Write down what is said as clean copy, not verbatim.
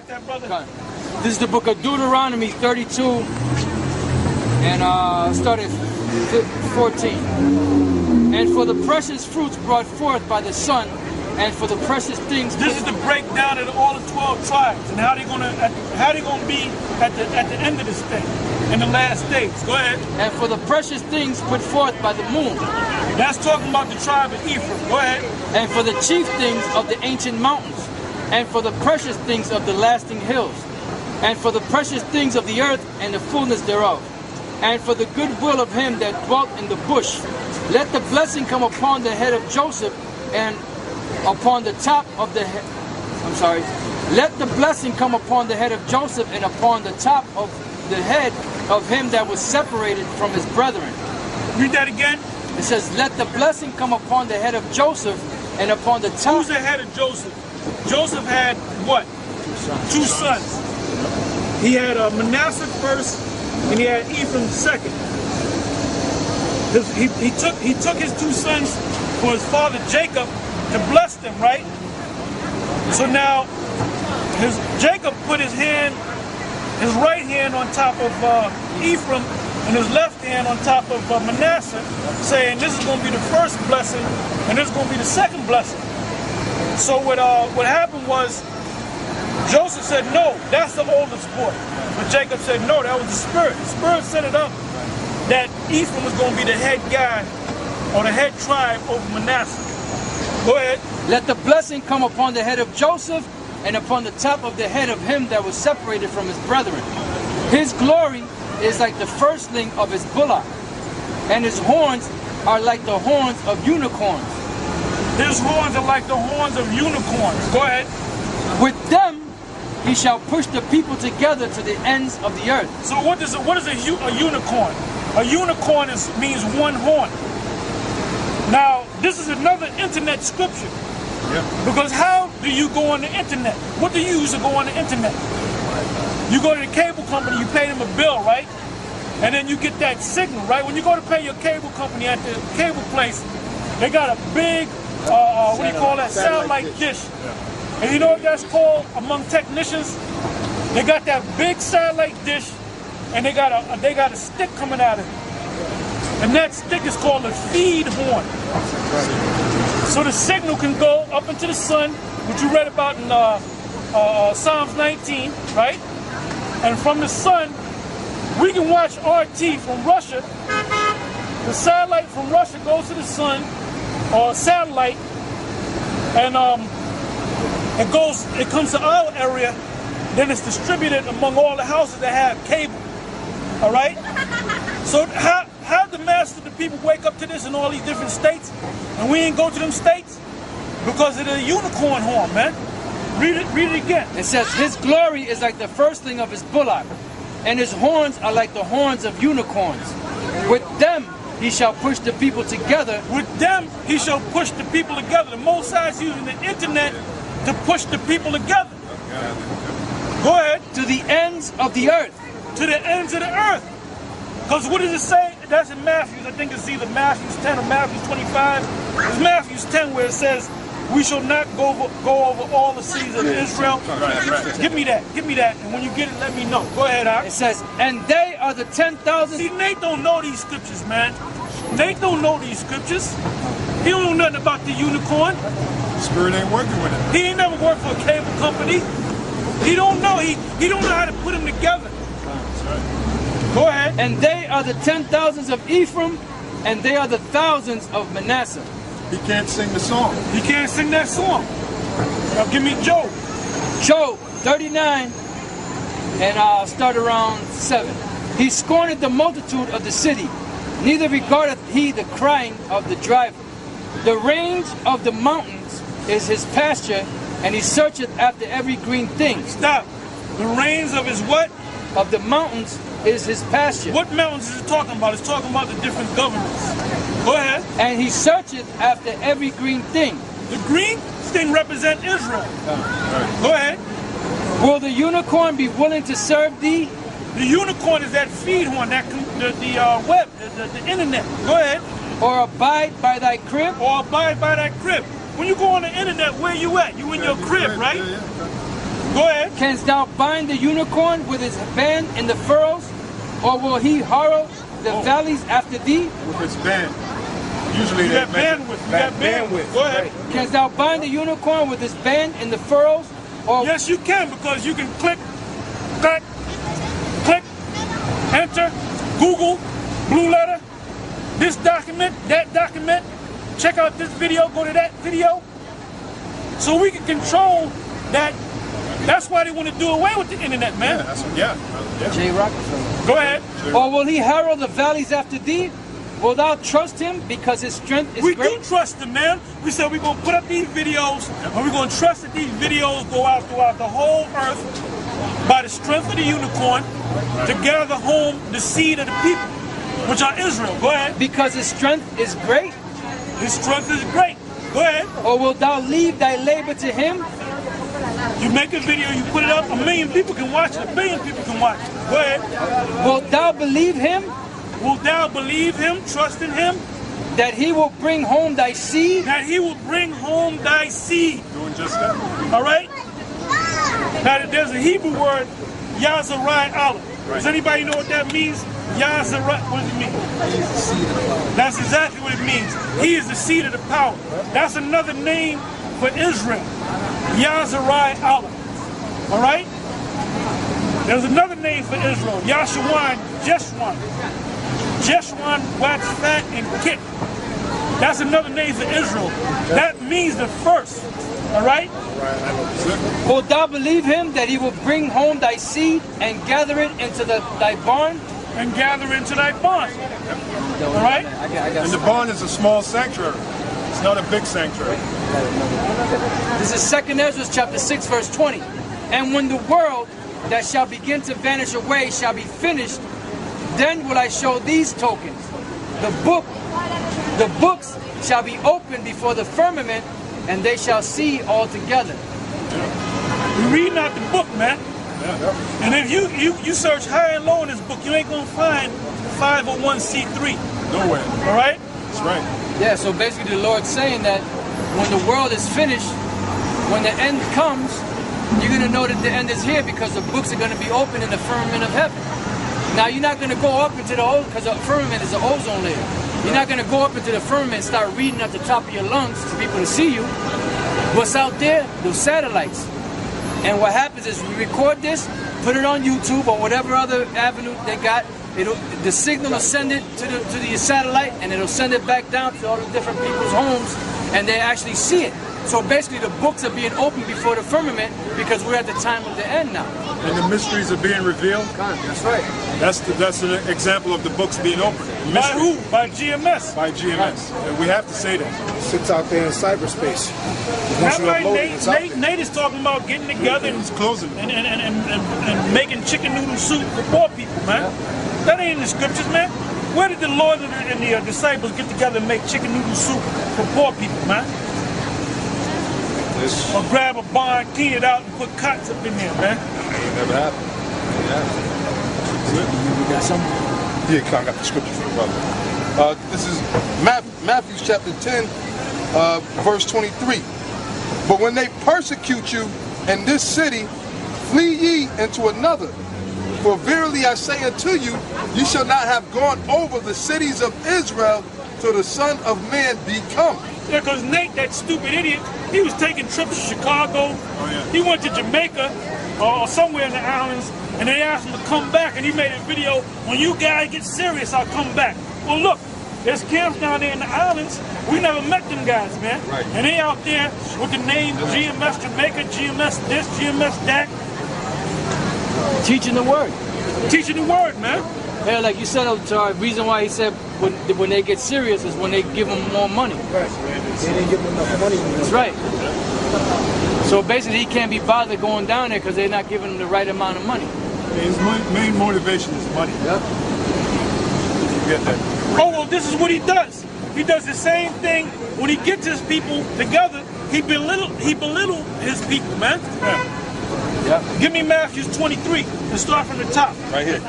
that, brother? Okay. This is the book of Deuteronomy 32, and start at 14. And for the precious fruits brought forth by the sun, and for the precious things. This is the breakdown of all the 12 tribes and how they're gonna be at the end of this thing in the last days. Go ahead. And for the precious things put forth by the moon. That's talking about the tribe of Ephraim. Go ahead. And for the chief things of the ancient mountains, and for the precious things of the lasting hills, and for the precious things of the earth and the fullness thereof, and for the goodwill of him that dwelt in the bush. Let the blessing come upon the head of Joseph and upon the top of the head. Let the blessing come upon the head of Joseph and upon the top of the head of him that was separated from his brethren. Read that again. It says, let the blessing come upon the head of Joseph and upon the top. Who's the head of Joseph? Joseph had what? Two sons. He had Manasseh first, and he had Ephraim second. He took his two sons for his father Jacob to bless them, right? So now, Jacob put his right hand on top of Ephraim and his left hand on top of Manasseh, saying this is going to be the first blessing and this is going to be the second blessing. So what happened was, Joseph said, no, that's the oldest boy. But Jacob said, no, that was the Spirit. The Spirit set it up that Ephraim was going to be the head guy or the head tribe over Manasseh. Go ahead. Let the blessing come upon the head of Joseph and upon the top of the head of him that was separated from his brethren. His glory is like the firstling of his bullock, and his horns are like the horns of unicorns. His horns are like the horns of unicorns. Go ahead. With them he shall push the people together to the ends of the earth. So what is a unicorn? A unicorn means one horn. Now, this is another internet scripture. Yeah. Because how do you go on the internet? What do you use to go on the internet? You go to the cable company, you pay them a bill, right? And then you get that signal, right? When you go to pay your cable company at the cable place, they got a big, what do you call that? Satellite dish. Yeah. And you know what that's called among technicians? They got that big satellite dish, and they got a stick coming out of it. And that stick is called a feed horn. So the signal can go up into the sun, which you read about in Psalms 19, right? And from the sun, we can watch RT from Russia. The satellite from Russia goes to the sun, or satellite, and it comes to our area, then it's distributed among all the houses that have cable. All right? So how the mass of the people wake up to this in all these different states, and we ain't go to them states? Because of the unicorn horn, man. Read it again. It says, his glory is like the firstling of his bullock, and his horns are like the horns of unicorns. With them he shall push the people together. With them he shall push the people together. The Most High is using the internet to push the people together. Go ahead. To the ends of the earth. To the ends of the earth. Because what does it say? That's in Matthew. I think it's either Matthew 10 or Matthew 25. It's Matthew 10 where it says, we shall not go over all the seas of Israel. Right. Give me that. And when you get it, let me know. Go ahead, Al. It says, and they are the 10,000. See, Nate don't know these scriptures, man. Nate don't know these scriptures. He don't know nothing about the unicorn. Spirit ain't working with it. He ain't never worked for a cable company. He don't know. He don't know how to put them together. That's right. Go ahead. And they are the 10,000s of Ephraim, and they are the thousands of Manasseh. He can't sing the song. He can't sing that song. Now give me Job. Job 39, and I'll start around 7. He scorned the multitude of the city, neither regardeth he the crying of the driver. The range of the mountains is his pasture, and he searcheth after every green thing. Stop. The range of his what? Of the mountains is his pasture. What mountains is it talking about? It's talking about the different governments. Go ahead. And he searcheth after every green thing. The green thing represents Israel. Go ahead. Will the unicorn be willing to serve thee? The unicorn is that feed horn, the web, the internet. Go ahead. Or abide by thy crib? Or abide by thy crib. When you go on the internet, where you at? You in your crib, right? Go Go ahead. Canst thou bind the unicorn with his band in the furrows, or will he harrow the valleys after thee? With its band. Usually You they got measure bandwidth. You got bandwidth. Go ahead. Canst thou bind the unicorn with his band in the furrows? Or Yes, you can, because you can click, click, click, enter, Google, blue letter, this document, that document, check out this video, go to that video. So we can control that. That's why they want to do away with the internet, man. Yeah. J. Rockefeller. Go ahead. Or will he harrow the valleys after thee? Will thou trust him because his strength is We great? do trust them, man. We said we're going to put up these videos, and we're going to trust that these videos go out throughout the whole earth by the strength of the unicorn to gather home the seed of the people, which are Israel. Go ahead. Because his strength is great? His strength is great. Go ahead. Or wilt thou leave thy labor to him? You make a video, you put it up, 1 million people can watch it, 1 billion people can watch it. Go ahead. Wilt thou believe him? Wilt thou believe him, trust in him, That he will bring home thy seed? that he will bring home thy seed? Doing just that. All right? Now, there's a Hebrew word, Yazarai Allah. Does anybody know what that means? Yazarai, what does it mean? That's exactly what it means. He is the seed of the power. That's another name for Israel. Yazarai Allah. All right? There's another name for Israel. Yashuan, Jeshwan. Jeshwan, wax fat, and kit. That's another name for Israel. That means the first. All right? Wilt thou believe him that he will bring home thy seed and gather it into thy barn? And gather into thy barn. All right? And the barn is a small sanctuary. It's not a big sanctuary. This is 2 Ezra chapter 6 verse 20. And when the world that shall begin to vanish away shall be finished, then will I show these tokens. The books shall be opened before the firmament, and they shall see all together. We're reading out the book, man. And if you search high and low in this book, you ain't gonna find 501c3. Nowhere. All right? That's right. Yeah, so basically the Lord's saying that when the world is finished, when the end comes, you're going to know that the end is here because the books are going to be open in the firmament of heaven. Now, you're not going to go up into the ozone, because the firmament is an ozone layer. You're not going to go up into the firmament and start reading at the top of your lungs for people to see you. What's out there? Those satellites. And what happens is we record this, put it on YouTube or whatever other avenue they got. The signal will send it to the satellite, and it'll send it back down to all the different people's homes, and they actually see it. So basically the books are being opened before the firmament because we're at the time of the end now. And the mysteries are being revealed. That's right. That's an example of the books being opened. By who? By GMS. By GMS. And we have to say that. It sits out there in cyberspace. Once That's you right. upload it, it's out there. Nate is talking about getting together It's closing. and making chicken noodle soup for poor people, man. That ain't in the scriptures, man. Where did the Lord and the disciples get together and make chicken noodle soup for poor people, man? Or grab a barn, clean it out, and put cots up in there, man. It never happened. You got something? Yeah, I got the scripture for the brother. This is Matthew chapter 10, verse 23. But when they persecute you in this city, flee ye into another. For verily I say unto you, you shall not have gone over the cities of Israel till the Son of Man be come. Yeah, because Nate, that stupid idiot, he was taking trips to Chicago. Oh, yeah. He went to Jamaica or somewhere in the islands, and they asked him to come back, and he made a video, when you guys get serious, I'll come back. Well, look, there's camps down there in the islands. We never met them guys, man. Right. And they out there with the name GMS Jamaica, GMS this, GMS that, Teaching the word. teaching the word, man. Yeah, like you said, the reason why he said when they get serious is when they give them more money. Right. They didn't give them enough money. That's right. So basically, he can't be bothered going down there because they're not giving him the right amount of money. His main motivation is money. Yep. You get that? Oh, well, this is what he does. He does the same thing when he gets his people together. He belittle his people, man. Yeah. Yeah. Give me Matthew 23 and start from the top. Right here.